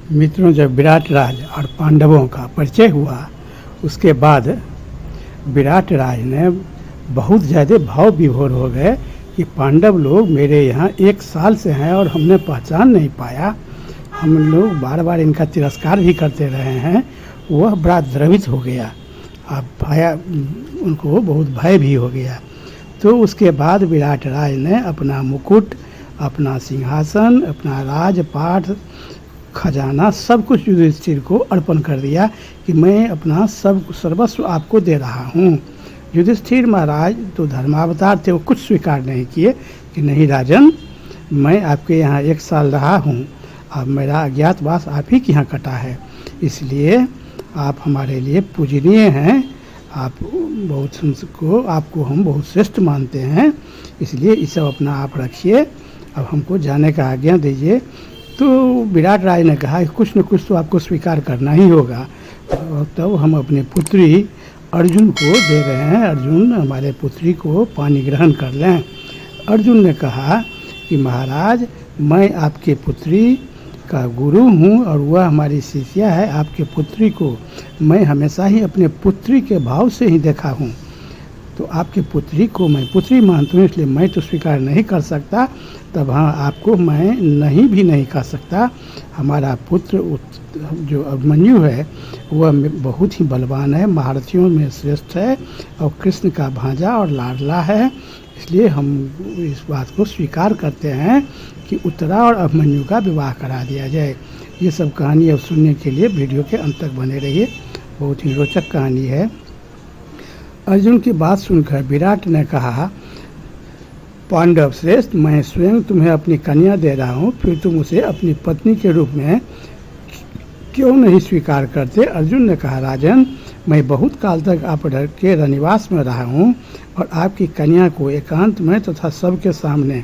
मित्रों, जब विराट राज और पांडवों का परिचय हुआ उसके बाद विराट राज ने बहुत ज़्यादा भाव विभोर हो गए कि पांडव लोग मेरे यहाँ 1 साल से हैं और हमने पहचान नहीं पाया। हम लोग बार बार इनका तिरस्कार भी करते रहे हैं। वह बड़ा द्रवित हो गया। अब उनको बहुत भय भी हो गया। तो उसके बाद विराट राज ने अपना मुकुट, अपना सिंहासन, अपना राजपाट, खजाना सब कुछ युधिष्ठिर को अर्पण कर दिया कि मैं अपना सर्वस्व आपको दे रहा हूँ। युधिष्ठिर महाराज तो धर्मावतार थे, वो कुछ स्वीकार नहीं किए कि नहीं राजन, मैं आपके यहाँ 1 साल रहा हूँ, अब मेरा अज्ञातवास आप ही के यहाँ कटा है, इसलिए आप हमारे लिए पूजनीय हैं। आपको हम बहुत श्रेष्ठ मानते हैं, इसलिए ये सब अपना आप रखिए, अब हमको जाने का आज्ञा दीजिए। तो विराट राज ने कहा कि कुछ न कुछ तो आपको स्वीकार करना ही होगा। तब हम अपनी पुत्री अर्जुन को दे रहे हैं, अर्जुन हमारे पुत्री को पानी ग्रहण कर लें। अर्जुन ने कहा कि महाराज, मैं आपके पुत्री का गुरु हूँ और वह हमारी शिष्या है। आपके पुत्री को मैं हमेशा ही अपने पुत्री के भाव से ही देखा हूँ, तो आपकी पुत्री को मैं पुत्री मानता हूँ, इसलिए मैं तो स्वीकार नहीं कर सकता। तब हाँ, आपको मैं नहीं कह सकता। हमारा पुत्र जो अभिमन्यु है वह बहुत ही बलवान है, महारथियों में श्रेष्ठ है और कृष्ण का भांजा और लाडला है, इसलिए हम इस बात को स्वीकार करते हैं कि उत्तरा और अभिमन्यु का विवाह करा दिया जाए। ये सब कहानी अब सुनने के लिए वीडियो के अंत तक बने रहिए, बहुत ही रोचक कहानी है। अर्जुन की बात सुनकर विराट ने कहा, पांडव श्रेष्ठ, मैं स्वयं तुम्हें अपनी कन्या दे रहा हूँ, फिर तुम उसे अपनी पत्नी के रूप में क्यों नहीं स्वीकार करते? अर्जुन ने कहा, राजन, मैं बहुत काल तक आप के रनिवास में रहा हूँ और आपकी कन्या को एकांत में तथा सबके सामने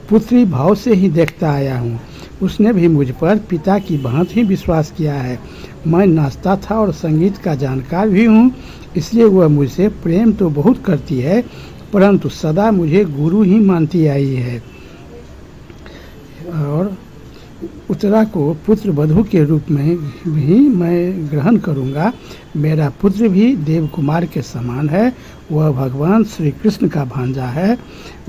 पुत्री भाव से ही देखता आया हूँ। उसने भी मुझ पर पिता की भांति ही विश्वास किया है। मैं नाचता था और संगीत का जानकार भी हूँ, इसलिए वह मुझसे प्रेम तो बहुत करती है, परंतु सदा मुझे गुरु ही मानती आई है और उत्तरा को पुत्र वधू के रूप में भी मैं ग्रहण करूंगा। मेरा पुत्र भी देव कुमार के समान है, वह भगवान श्री कृष्ण का भांजा है।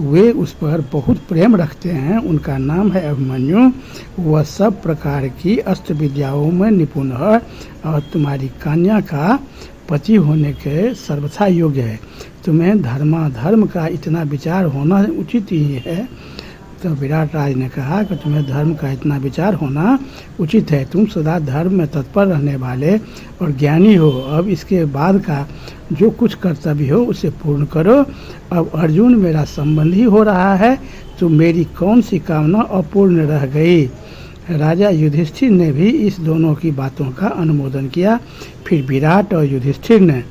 वे उस पर बहुत प्रेम रखते हैं। उनका नाम है अभिमन्यु। वह सब प्रकार की अस्त्र विद्याओं में निपुण है और तुम्हारी कन्या का पति होने के सर्वथा योग्य है। तुम्हें धर्म का इतना विचार होना उचित ही है। तो विराट राज ने कहा कि तुम्हें धर्म का इतना विचार होना उचित है। तुम सदा धर्म में तत्पर रहने वाले और ज्ञानी हो। अब इसके बाद का जो कुछ कर्तव्य हो उसे पूर्ण करो। अब अर्जुन मेरा संबंधी हो रहा है, तो मेरी कौन सी कामना अपूर्ण रह गई? राजा युधिष्ठिर ने भी इस दोनों की बातों का अनुमोदन किया। फिर विराट और युधिष्ठिर ने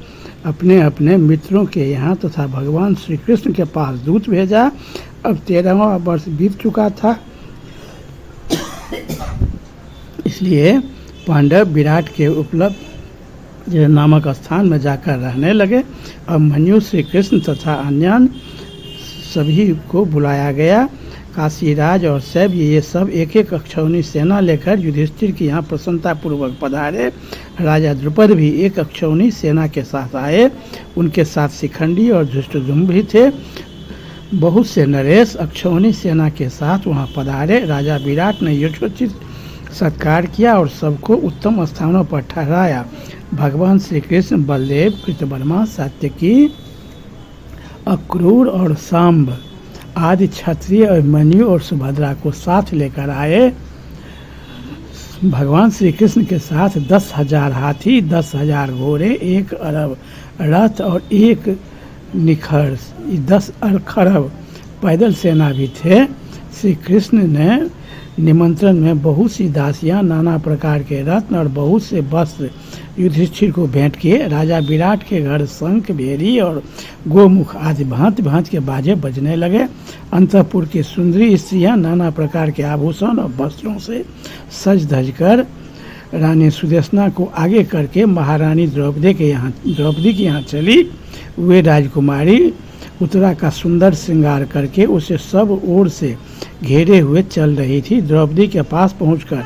अपने अपने मित्रों के यहाँ तथा भगवान श्री कृष्ण के पास दूत भेजा। अब 13वां वर्ष बीत चुका था, इसलिए पांडव विराट के उपलब्ध नामक स्थान में जाकर रहने लगे। अब मन्यु, श्री कृष्ण तथा अन्य सभी को बुलाया गया। काशीराज और सैव्य ये सब एक एक अक्षौणी सेना लेकर युधिष्ठिर के यहाँ प्रसन्नतापूर्वक पधारे। राजा द्रुपद भी एक अक्षौणी सेना के साथ आए। उनके साथ शिखंडी और धृष्टद्युम्न भी थे। बहुत से नरेश अक्षौणी सेना के साथ वहाँ पधारे। राजा विराट ने यथोचित सत्कार किया और सबको उत्तम स्थानों पर ठहराया। भगवान श्री कृष्ण, बलदेव, कृतवर्मा, सात्यकी, अक्रूर और सांब आदि क्षत्रिय अभिमन्यु और सुभद्रा को साथ लेकर आए। भगवान श्री कृष्ण के साथ 10,000 हाथी, 10,000 घोड़े, 1 अरब रथ और 1 निखर 10 खरब पैदल सेना भी थे। श्री कृष्ण ने निमंत्रण में बहुत सी दासियां, नाना प्रकार के रत्न और बहुत से वस्त्र युधिष्ठिर को भेंट किए। राजा विराट के घर शंख, भेरी और गोमुख आदि भांति भांति के बाजे बजने लगे। अंतःपुर की सुंदरी स्त्रियां नाना प्रकार के आभूषण और वस्त्रों से सज धज कर रानी सुदेशना को आगे करके महारानी द्रौपदी के यहाँ चली। वे राजकुमारी उत्तरा का सुंदर श्रृंगार करके उसे सब ओर से घेरे हुए चल रही थी। द्रौपदी के पास पहुंचकर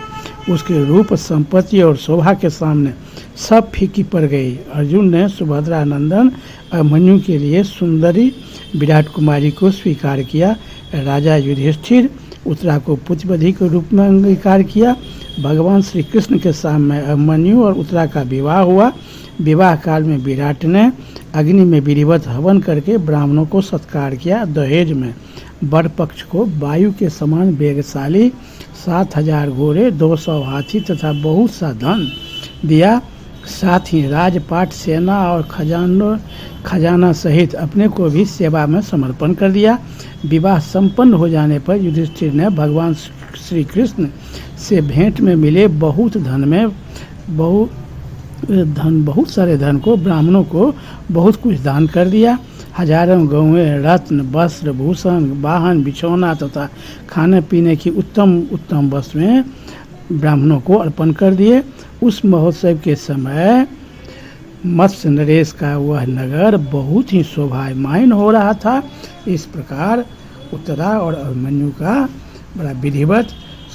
उसके रूप, संपत्ति और शोभा के सामने सब फीकी पड़ गई। अर्जुन ने सुभद्रा नंदन अभिमन्यु के लिए सुंदरी विराट कुमारी को स्वीकार किया। राजा युधिष्ठिर उत्तरा को पुत्रवधि के रूप में अंगीकार किया। भगवान श्री कृष्ण के सामने अभिमन्यु और उत्तरा का विवाह हुआ। विवाह काल में विराट ने अग्नि में विधिवत हवन करके ब्राह्मणों को सत्कार किया। दहेज में वर पक्ष को वायु के समान वेगशाली 7,000 घोड़े, 200 हाथी तथा बहुत सा धन दिया। साथ ही राजपाट, सेना और खजाना सहित अपने को भी सेवा में समर्पण कर दिया। विवाह संपन्न हो जाने पर युधिष्ठिर ने भगवान श्री कृष्ण से भेंट में मिले बहुत सारे धन को ब्राह्मणों को बहुत कुछ दान कर दिया। हजारों गौएं, रत्न, वस्त्र, भूषण, वाहन, बिछौना तथा खाने पीने की उत्तम वस्तुएं ब्राह्मणों को अर्पण कर दिए। उस महोत्सव के समय मत्स्य नरेश का वह नगर बहुत ही शोभायमान हो रहा था। इस प्रकार उत्तरा और अभिमन्यु का बड़ा विधिवत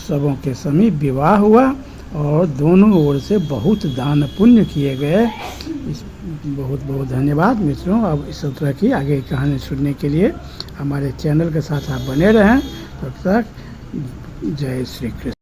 सबों के समीप विवाह हुआ और दोनों ओर से बहुत दान पुण्य किए गए। बहुत बहुत धन्यवाद मित्रों। अब इस तरह की आगे की कहानी सुनने के लिए हमारे चैनल के साथ आप बने रहें। तब तक जय श्री कृष्ण।